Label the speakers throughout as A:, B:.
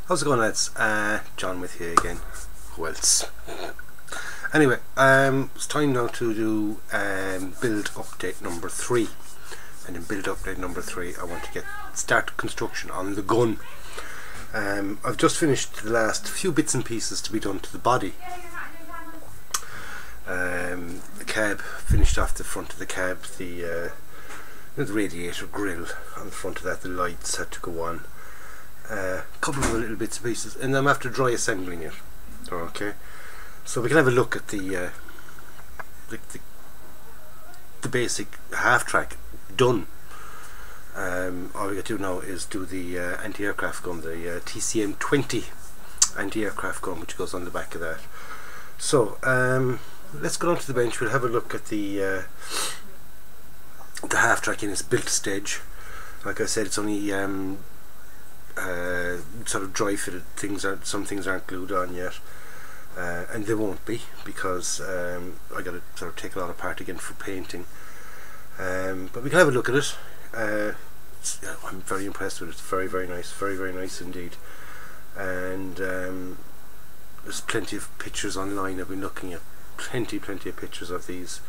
A: How's it going, lads? John with you again. Who else? Anyway, it's time now to do build update number 3. And in build update number 3 I want to start construction on the gun. I've just finished the last few bits and pieces to be done to the body. The cab, finished off the front of the cab, the radiator grill on the front of that, the lights had to go on. A couple of little bits and pieces, and I'm after dry assembling it. Okay, so we can have a look at the basic half track done. All we got to do now is do the anti-aircraft gun, the TCM-20 anti-aircraft gun, which goes on the back of that. So let's go onto the bench. We'll have a look at the half track in its built stage. Like I said, it's only sort of dry fitted. Some things aren't glued on yet, and they won't be, because I got to sort of take it all apart again for painting. But we can have a look at it. I'm very impressed with it. It's very, very nice, very, very nice indeed. And there's plenty of pictures online. I've been looking at plenty of pictures of these.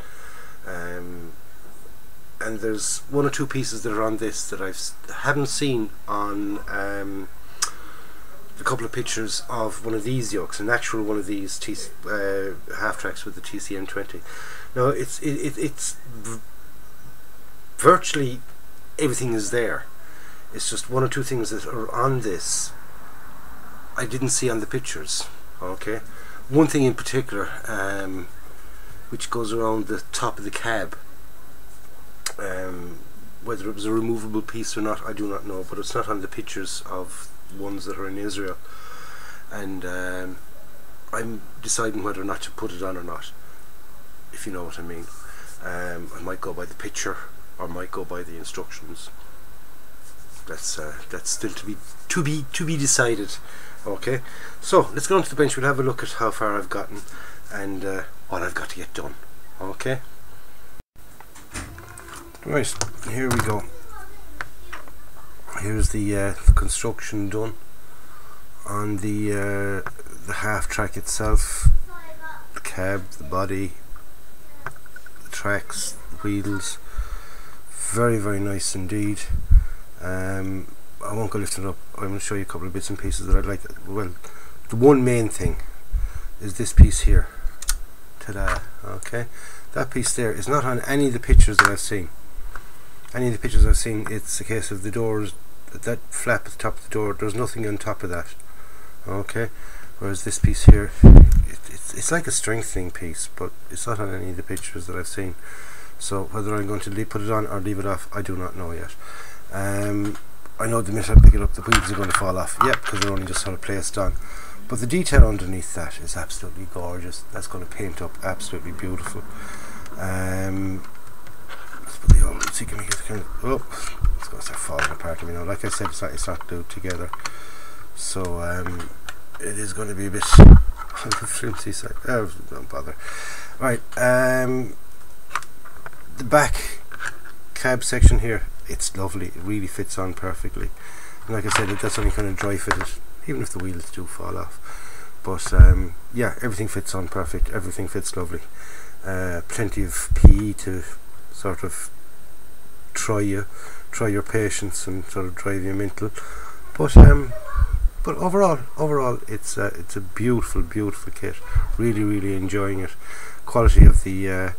A: And there's one or two pieces that are on this that I haven't seen on a couple of pictures of one of these yokes, an actual one of these half tracks with the TCM-20. Now it's virtually everything is there. It's just one or two things that are on this I didn't see on the pictures. Okay, one thing in particular, which goes around the top of the cab. Whether it was a removable piece or not, I do not know, but it's not on the pictures of ones that are in Israel, and I'm deciding whether or not to put it on or not, if you know what I mean. I might go by the picture, or might go by the instructions. That's still to be decided. Okay, so let's go onto the bench. We'll have a look at how far I've gotten and what I've got to get done. Okay. Right, here we go. Here's the construction done on the half track itself, the cab, the body, the tracks, the wheels. Very, very nice indeed. I won't go lifting it up. I'm going to show you a couple of bits and pieces that I like. Well, the one main thing is this piece here. Ta-da! Okay, that piece there is not on any of the pictures that I've seen. Any of the pictures I've seen, it's a case of the doors, that flap at the top of the door, there's nothing on top of that. Okay, whereas this piece here, it's like a strengthening piece, but it's not on any of the pictures that I've seen. So whether I'm going to put it on or leave it off, I do not know yet. I know the minute I pick it up, the wheels are going to fall off. Yep, because they're only just sort of placed on. But the detail underneath that is absolutely gorgeous. That's going to paint up absolutely beautiful. See, can we get the kind of, oh, it's going to start falling apart on me now. Like I said, it's not glued together, so it is going to be a bit on the flimsy side. Oh, don't bother. Right, the back cab section here, it's lovely. It really fits on perfectly. And like I said, that's only kind of dry fitted, even if the wheels do fall off. But yeah, everything fits on perfect. Everything fits lovely. Plenty of PE to sort of try your patience and sort of drive you mental, but overall it's a beautiful kit. Really enjoying it. Quality of the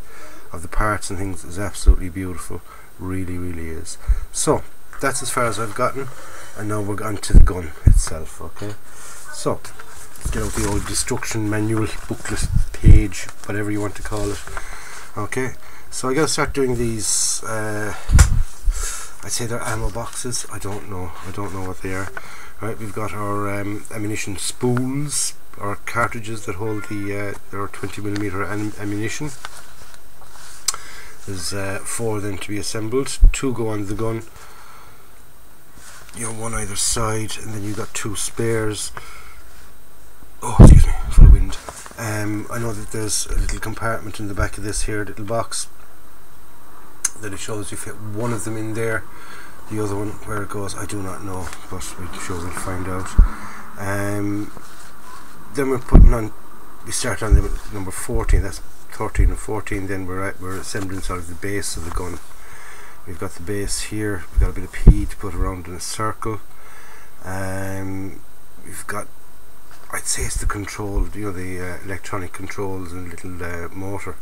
A: parts and things is absolutely beautiful. Really is. So that's as far as I've gotten, and now we're on to the gun itself. Okay, so let's get out the old destruction manual, booklet, page, whatever you want to call it. Okay, so I gotta start doing these. I'd say they're ammo boxes. I don't know what they are. Right, we've got our ammunition spools, or cartridges that hold their 20mm ammunition. There's 4 of them to be assembled. 2 go on the gun. You know, one either side, and then you've got 2 spares. Oh, excuse me, full of wind. I know that there's a little compartment in the back of this here, little box, that it shows you fit one of them in there. The other one, where it goes, I do not know, but we sure will find out. Then we're putting on, we start on the number 14, that's 13 and 14. Then we're assembling sort of the base of the gun. We've got the base here, we've got a bit of P to put around in a circle. We've got, I'd say it's the control, the electronic controls and little motor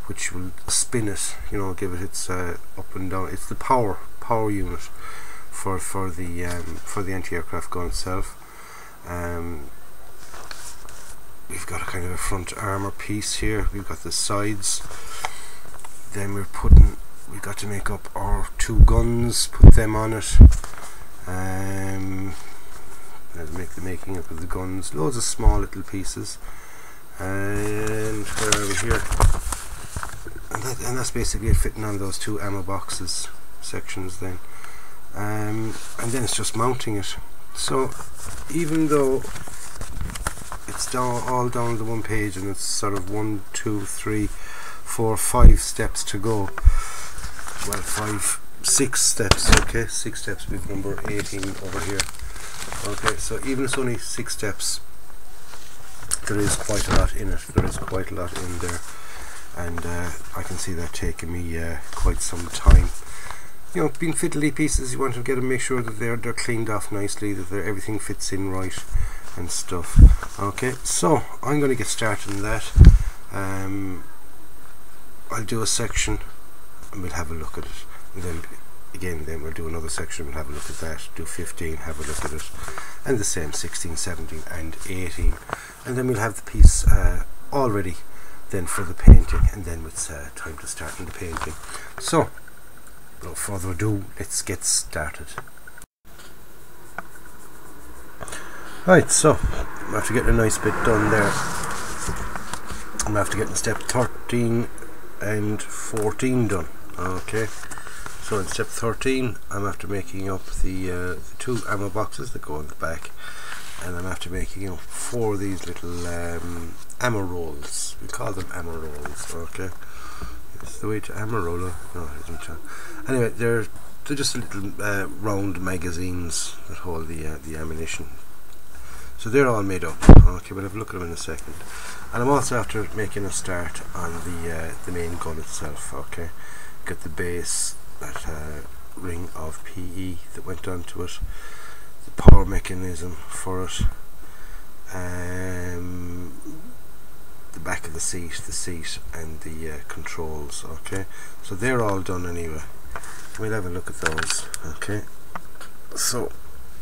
A: which will spin it, give it its up and down. It's the power unit for the anti-aircraft gun itself. We've got a kind of a front armor piece here. We've got the sides. Then we've got to make up our two guns, put them on it. Make the making up of the guns. Loads of small little pieces. And where are we here? And that's basically it, fitting on those two ammo boxes sections then. And then it's just mounting it. So even though it's all down to one page and it's sort of 1, 2, 3, 4, 5 steps to go. Well, 6 steps, okay, 6 steps with number 18 over here. Okay, so even it's only 6 steps, there is quite a lot in it. There is quite a lot in there, and I can see that taking me quite some time. Being fiddly pieces, you want to get them, make sure that they're cleaned off nicely, that everything fits in right and stuff. Okay, so I'm going to get started on that. I'll do a section and we'll have a look at it, and then we'll do another section, we'll have a look at that, do 15, have a look at it, and the same 16, 17 and 18, and then we'll have the piece all ready then for the painting, and then it's time to start on the painting. So without further ado, let's get started. Right, so I'm after getting a nice bit done there. I'm after getting step 13 and 14 done. Okay, so in step 13 I'm after making up the 2 ammo boxes that go in the back, and I'm after making up 4 of these little ammo rolls. We call them ammo rolls. Okay, it's the way to ammo roller. No, it isn't. Anyway, they're just little round magazines that hold the ammunition. So they're all made up. Okay, we'll have a look at them in a second. And I'm also after making a start on the main gun itself. Okay, got the base, that ring of PE that went onto it, the power mechanism for it, the back of the seat, and the controls. Okay, so they're all done anyway. We'll have a look at those. Okay, so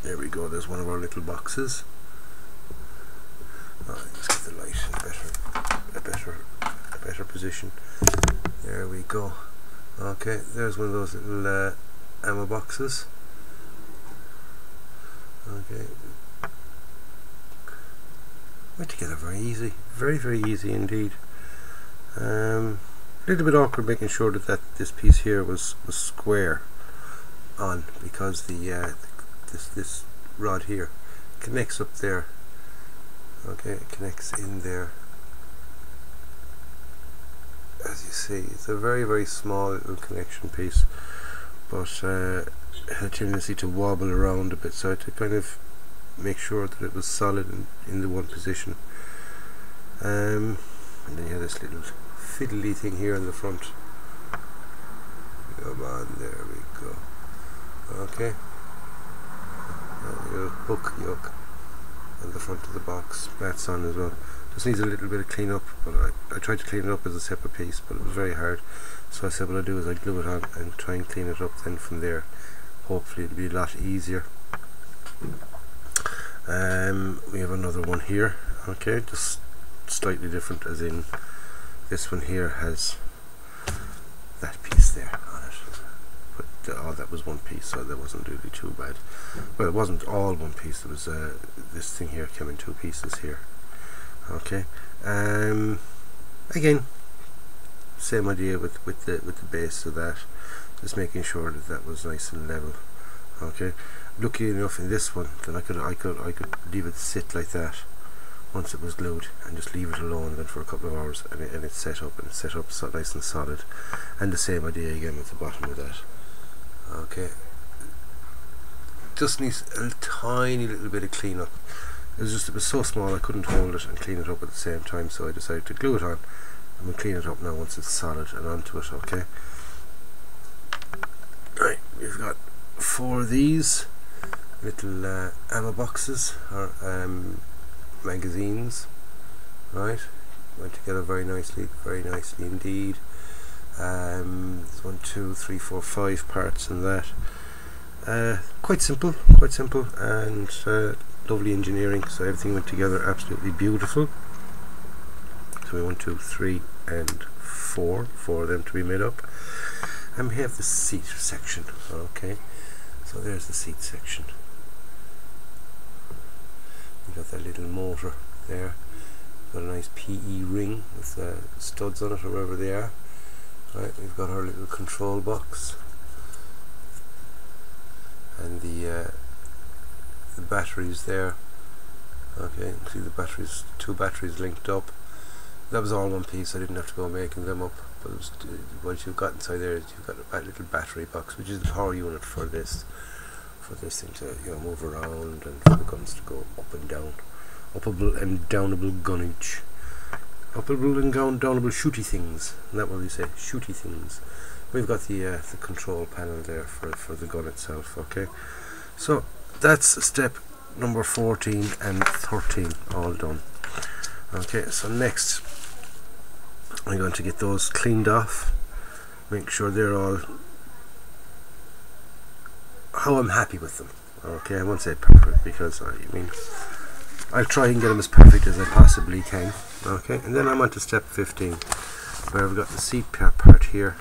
A: there we go. There's one of our little boxes. Let's get the light in a better position. There we go. Okay, there's one of those little ammo boxes. Okay, went together very easy, very easy indeed. A little bit awkward making sure that this piece here was square on, because the this rod here connects up there. Okay, it connects in there. As you see, it's a very small little connection piece, but it had a tendency to wobble around a bit, so I had to kind of make sure that it was solid in the one position. And then you have this little fiddly thing here in the front. Come on, there we go. Okay, a hook yoke on the front of the box, that's on as well. Just needs a little bit of clean up, but I tried to clean it up as a separate piece, but it was very hard, so I said what I'll do is I'll glue it on and try and clean it up, then from there hopefully it'll be a lot easier. We have another one here. Okay, just slightly different, as in this one here has that piece there on it, but that was one piece, so that wasn't really too bad. Well, it wasn't all one piece, it was this thing here came in 2 pieces here. Okay, again, same idea with the base of that, just making sure that was nice and level. Okay, lucky enough in this one that I could leave it sit like that once it was glued, and just leave it alone then for a couple of hours, and it's set up, so nice and solid. And the same idea again with the bottom of that. Okay, just needs a tiny little bit of cleanup. it was so small I couldn't hold it and clean it up at the same time, so I decided to glue it on, and we'll clean it up now once it's solid and onto it. Okay. Right, we've got 4 of these little ammo boxes, or magazines. Right, went together very nicely indeed. There's 1, 2, 3, 4, 5 parts in that. Quite simple, and lovely engineering. So everything went together absolutely beautiful. So we 1, 2, 3, and 4 of them to be made up. And we have the seat section. Okay, so there's the seat section. We got that little motor there. Got a nice PE ring with studs on it, or wherever they are. Right, we've got our little control box, and the batteries there. Okay, you can see the batteries, 2 batteries linked up. That was all one piece. I didn't have to go making them up. But it was, what you've got inside there is you've got a little battery box, which is the power unit for this thing to, you know, move around, and for the guns to go up and down, upable and downable gunnage, upable and downable shooty things. Isn't that what we say? Shooty things. We've got the control panel there for the gun itself. Okay, so that's step number 14 and 13 all done. Okay, so next I'm going to get those cleaned off, make sure they're all how I'm happy with them. Okay, I won't say perfect, because I'll try and get them as perfect as I possibly can. Okay, and then I'm on to step 15, where I've got the seat part here,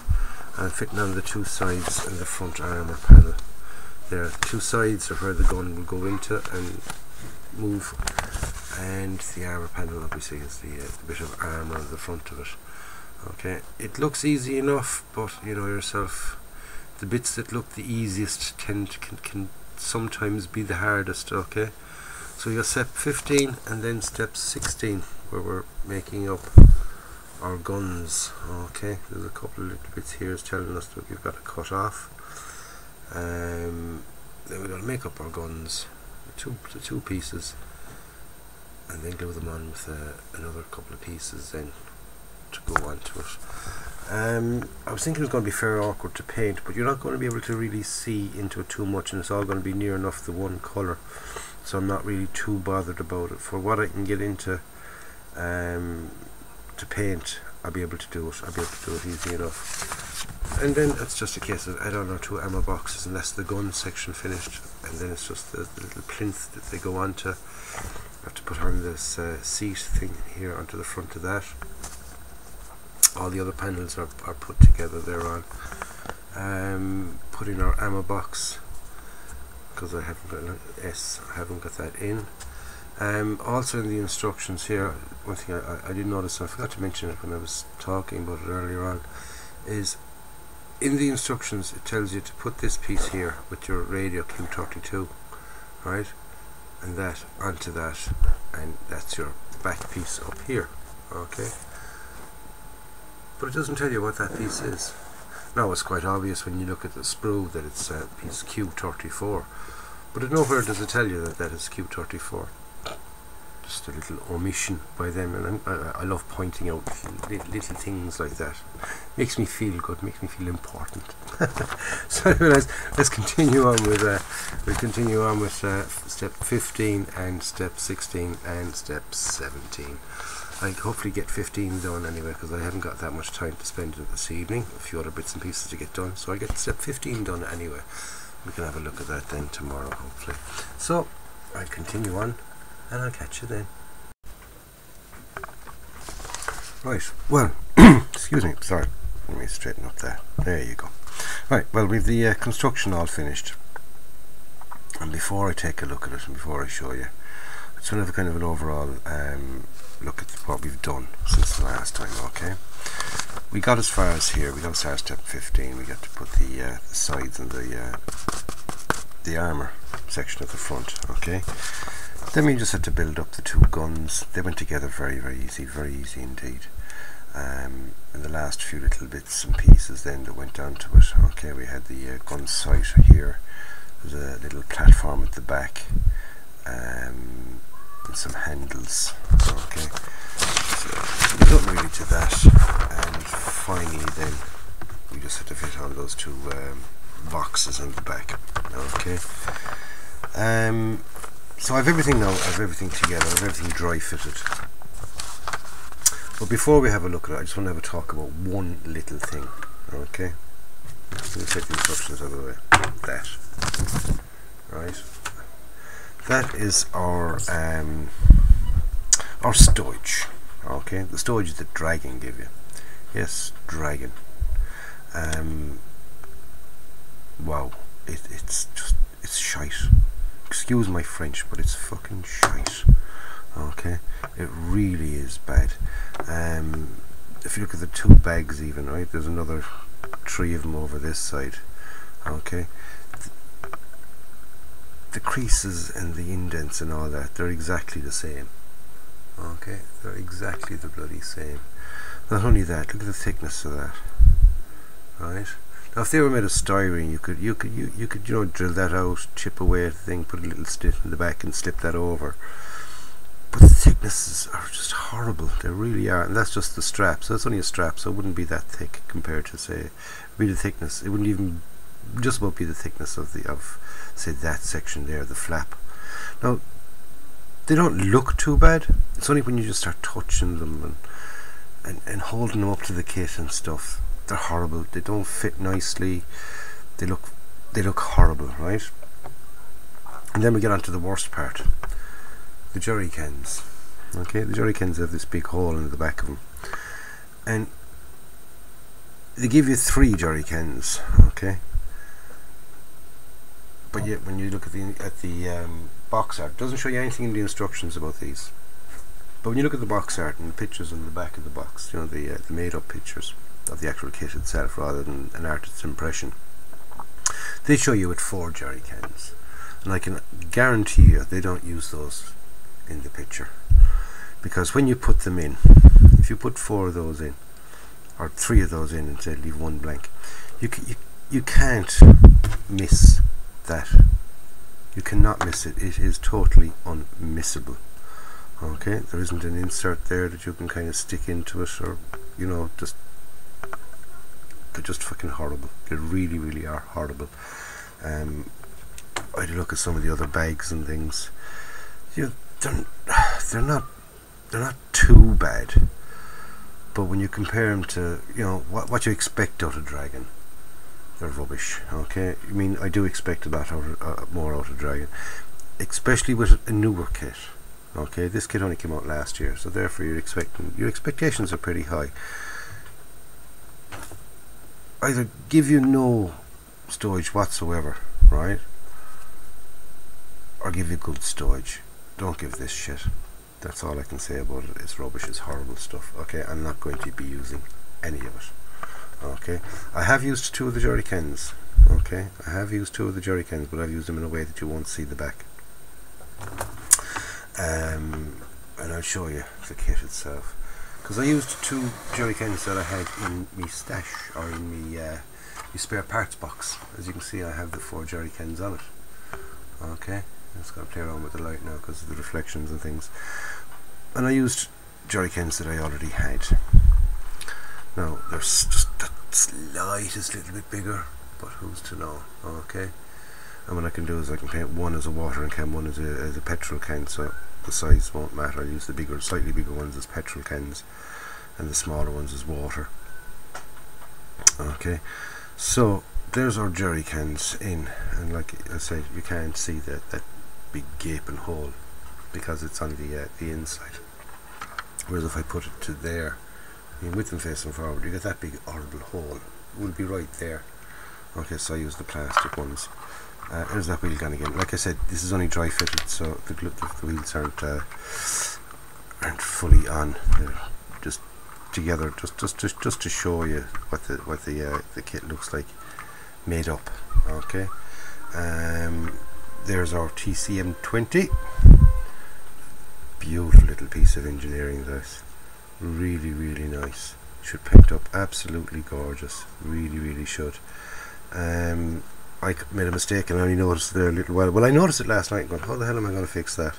A: and fitting on the 2 sides and the front armour panel. There, 2 sides are where the gun will go into and move, and the armour panel obviously is the bit of armour on the front of it. Okay, it looks easy enough, but you know yourself, the bits that look the easiest can sometimes be the hardest. Okay, so you got step 15 and then step 16, where we're making up our guns. Okay, there's a couple of little bits here telling us that we've got to cut off. Then we've got to make up our guns, the two pieces, and then glue them on with another couple of pieces then to go onto it. I was thinking it was going to be fairly awkward to paint, but you're not going to be able to really see into it too much, and it's all going to be near enough the one colour, so I'm not really too bothered about it. For what I can get into to paint, I'll be able to do it. I'll be able to do it easy enough. And then it's just a case of add on our 2 ammo boxes, and that's the gun section finished. And then it's just the little plinth that they go onto. I have to put on this seat thing here onto the front of that. All the other panels are put together thereon. Put in our ammo box, because I haven't got that in. Also in the instructions here, one thing I did notice, and I forgot to mention it when I was talking about it earlier on, is in the instructions it tells you to put this piece here with your radio Q32, right, and that onto that, and that's your back piece up here. Okay, but it doesn't tell you what that piece is. Now it's quite obvious when you look at the sprue that it's piece Q34, but nowhere does it tell you that that is Q34. Just a little omission by them, and I love pointing out little things like that. Makes me feel good, makes me feel important. So anyways, let's continue on with step 15 and step 16 and step 17. I hopefully get 15 done anyway, because I haven't got that much time to spend it this evening. A few other bits and pieces to get done, so I get step 15 done anyway. We can have a look at that then tomorrow, hopefully. So I'll continue on, and I'll catch you then. Right, well, excuse me, sorry, let me straighten up there. There you go. Right, well, we've the construction all finished, and before I take a look at it and before I show you, I just want to have kind of an overall look at what we've done since the last time. Okay, we got as far as here. We got as far as step 15. We got to put the sides and the armour section at the front. Okay, then we just had to build up the 2 guns. They went together very very easy indeed. And the last few little bits and pieces then that went down to it. Okay, we had the gun sight here. There's a little platform at the back. and some handles. Okay, so we got really to that, and finally then we just had to fit on those two boxes on the back. Okay, so I have everything now. I have everything together. I have everything dry fitted. But before we have a look at it, I just want to have a talk about one little thing. Okay, let me take the instructions out of the way. That, right? That is our stowage. Okay, the stowage that Dragon give you. Yes, Dragon. Wow, it's shite. Excuse my French, but it's fucking shite. Okay, it really is bad. If you look at the two bags, even, right, there's another 3 of them over this side. Okay, the creases and the indents and all that, they're exactly the same. Okay, they're exactly the bloody same. Not only that, look at the thickness of that. Right. Now, if they were made of styrene, you could drill that out, chip away at the thing, put a little slit in the back, and slip that over. But the thicknesses are just horrible. They really are, and that's just the strap. So it's only a strap, so it wouldn't be that thick compared to, say, the thickness. It wouldn't even just about be the thickness of say that section there, the flap. Now, they don't look too bad. It's only when you just start touching them and holding them up to the kit and stuff. They're horrible. They don't fit nicely. They look horrible, right? And then we get on to the worst part. The jerry cans. Okay, the jerry cans have this big hole in the back of them, and they give you 3 jerry cans. Okay, but yet when you look at the box art, it doesn't show you anything in the instructions about these. But when you look at the box art and the pictures on the back of the box, you know, the made-up pictures of the actual kit itself rather than an artist's impression, they show you with 4 jerry cans, and I can guarantee you they don't use those in the picture, because when you put them in, if you put 4 of those in or 3 of those in and say leave 1 blank, you can't miss that. You cannot miss it. It is totally unmissable. Okay, there isn't an insert there that you can kind of stick into it, or you know, they're just fucking horrible. They really, really are horrible. I had a look at some of the other bags and things. You know, they're not too bad, but when you compare them to, you know, what you expect out of Dragon, they're rubbish. Okay, I mean, I do expect a lot more out of Dragon, especially with a newer kit. Okay, this kit only came out last year, so therefore your expectations are pretty high. Either give you no stowage whatsoever, right, or give you good stowage. Don't give this shit. That's all I can say about it. It's rubbish. It's horrible stuff. Okay, I'm not going to be using any of it. Okay, I have used 2 of the jerry cans. Okay, I have used 2 of the jerry cans, but I've used them in a way that you won't see the back. And I'll show you the kit itself, because I used 2 jerry cans that I had in me stash, or in me spare parts box. As you can see, I have the 4 jerry cans on it. Okay, I'm just going to play around with the light now because of the reflections and things. And I used jerry cans that I already had. Now, there's just the slightest little bit bigger, but who's to know? Okay, and what I can do is I can paint one as a watering can, one as a petrol can, so the size won't matter. I'll use the slightly bigger ones as petrol cans, and the smaller ones as water. Okay, so there's our jerry cans in, and like I said, you can't see that big gaping hole because it's on the inside. Whereas if I put it to there, I mean, with them facing forward, you get that big horrible hole. It will be right there. Okay, so I use the plastic ones. There's that wheel gun again. Like I said, this is only dry fitted, so the wheels aren't fully on. They're just together, just to show you what the kit looks like made up. Okay, there's our TCM-20. Beautiful little piece of engineering. This really, really nice. Should paint up absolutely gorgeous. Really, really should. I made a mistake and I only noticed it there a little while. Well, I noticed it last night, going, how the hell am I going to fix that?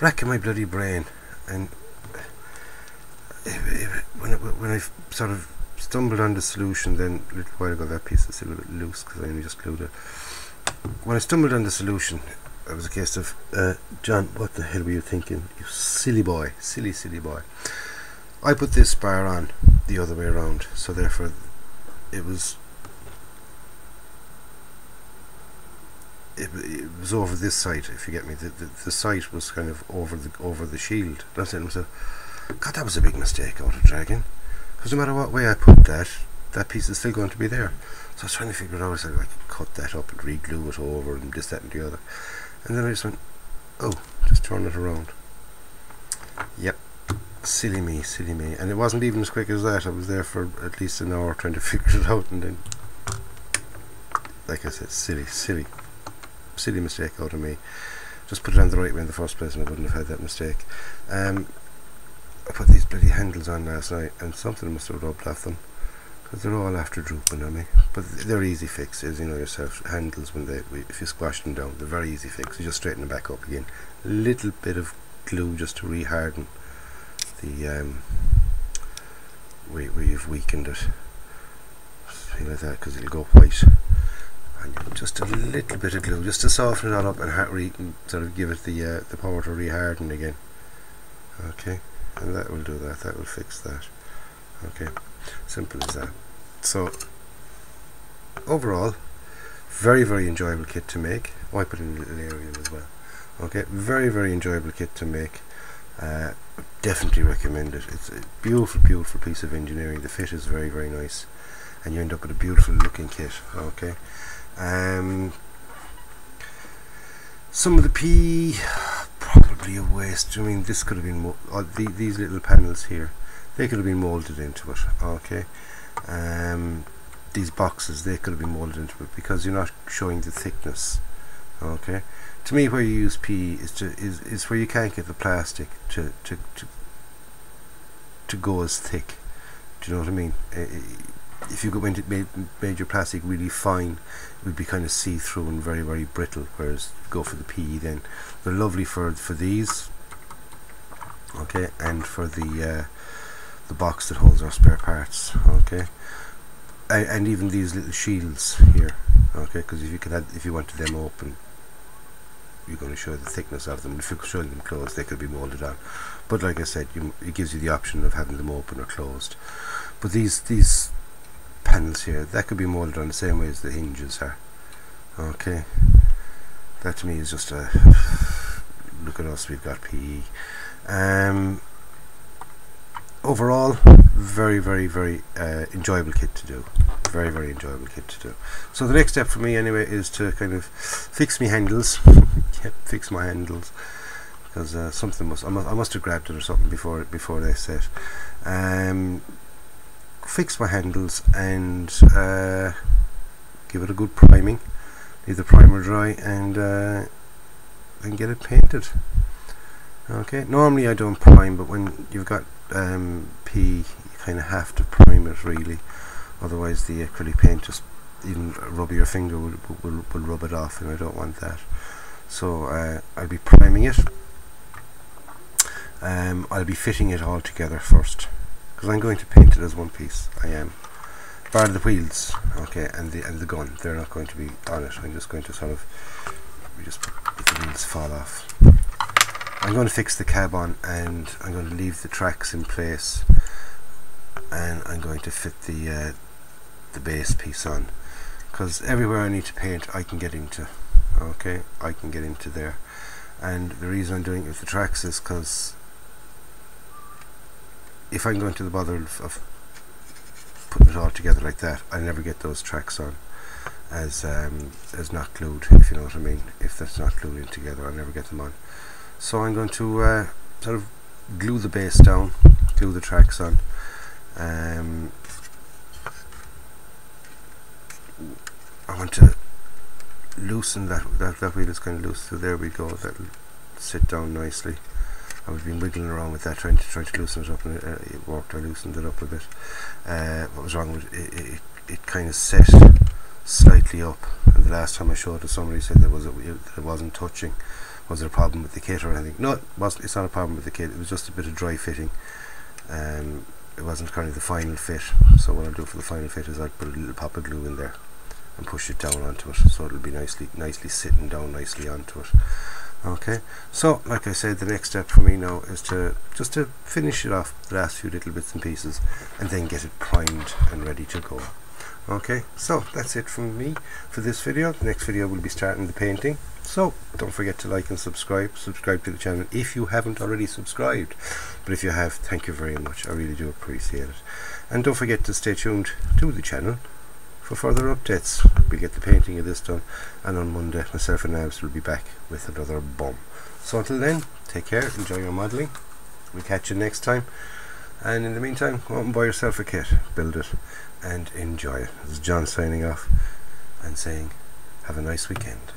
A: racking my bloody brain, and when I sort of stumbled on the solution, then a little while ago, that piece is still a bit loose because I only just glued it. When I stumbled on the solution, it was a case of, John, what the hell were you thinking? You silly boy, silly boy. I put this bar on the other way around, so therefore it was over this side, if you get me. The sight was kind of over the shield. That's it. God, that was a big mistake out of dragging, because no matter what way I put that piece is still going to be there. So I was trying to figure it out. I said I could cut that up and re-glue it over and this, that and the other, and then I just went, oh, just turn it around. Yep, silly me. And it wasn't even as quick as that. I was there for at least an hour trying to figure it out, and then, like I said, silly mistake out of me. Just put it on the right way in the first place and I wouldn't have had that mistake. I put these bloody handles on last night, and something must have rubbed off them, because they're all after drooping on me. But they're easy fixes, you know yourself. Handles, if you squash them down, they're very easy fixes. You just straighten them back up again. Little bit of glue just to reharden the where you've weakened it. Something like that, because it'll go white. And just a little bit of glue just to soften it all up and sort of give it the power to reharden again. Okay, and that will do that. That will fix that. Okay, simple as that. So overall, very enjoyable kit to make. Oh, I put in a little area as well. Okay, very enjoyable kit to make. Definitely recommend it. It's a beautiful piece of engineering. The fit is very nice, and you end up with a beautiful looking kit. Okay. Some of the P, probably a waste. I mean, this could have been these little panels here, they could have been molded into it. Okay. These boxes, they could have been molded into it, because you're not showing the thickness. Okay. To me, where you use P is where you can't get the plastic to go as thick. Do you know what I mean? If you made your plastic really fine, it would be kind of see-through and very brittle. Whereas go for the PE, then they're lovely for these. Okay, and for the box that holds our spare parts. Okay, and even these little shields here. Okay, because if you wanted them open, you're going to show the thickness of them. If you're showing them closed, they could be molded on. But like I said, it gives you the option of having them open or closed. But these panels here, that could be molded on the same way as the hinges are. Okay, that to me is just a look at us, we've got PE. Overall, very enjoyable kit to do. Very enjoyable kit to do. So the next step for me anyway is to kind of fix my handles. Yep, fix my handles, because something I must have grabbed it or something before they set. Fix my handles and give it a good priming, leave the primer dry, and then get it painted. Okay, normally I don't prime, but when you've got P, you kind of have to prime it really, otherwise the acrylic paint, just even rub your finger will rub it off, and I don't want that. So I'll be priming it. I'll be fitting it all together first, because I'm going to paint it as one piece. I am, bar the wheels, okay, and the gun. They're not going to be on it. I'm just going to sort of just let the wheels fall off. I'm going to fix the cab on, and I'm going to leave the tracks in place, and I'm going to fit the base piece on, because everywhere I need to paint I can get into. Okay, I can get into there, and the reason I'm doing it with the tracks is because if I'm going to the bother of putting it all together like that, I never get those tracks on as not glued, if you know what I mean. If that's not glued in together, I'll never get them on. So I'm going to sort of glue the base down, glue the tracks on. I want to loosen that wheel is kind of loose, so there we go. That'll sit down nicely. I've been wiggling around with that, trying to loosen it up, and it worked. I loosened it up a bit. What was wrong with it? It kind of set slightly up, and the last time I showed it, somebody said that it wasn't touching. was there a problem with the kit or anything. No, it wasn't. It's not a problem with the kit. It was just a bit of dry fitting. It wasn't kind of the final fit. So what I'll do for the final fit is I'll put a little pop of glue in there and push it down onto it, so it'll be nicely sitting down nicely onto it. Okay, so like I said, the next step for me now is just to finish it off, the last few little bits and pieces, and then get it primed and ready to go. Okay, so that's it from me for this video. The next video will be starting the painting, so don't forget to like and subscribe to the channel if you haven't already subscribed. But if you have, thank you very much, I really do appreciate it. And don't forget to stay tuned to the channel for further updates. We'll get the painting of this done, and on Monday myself and Nabs will be back with another bomb. So until then, take care, enjoy your modelling, we'll catch you next time, and in the meantime, go out and buy yourself a kit, build it and enjoy it. This is John signing off and saying have a nice weekend.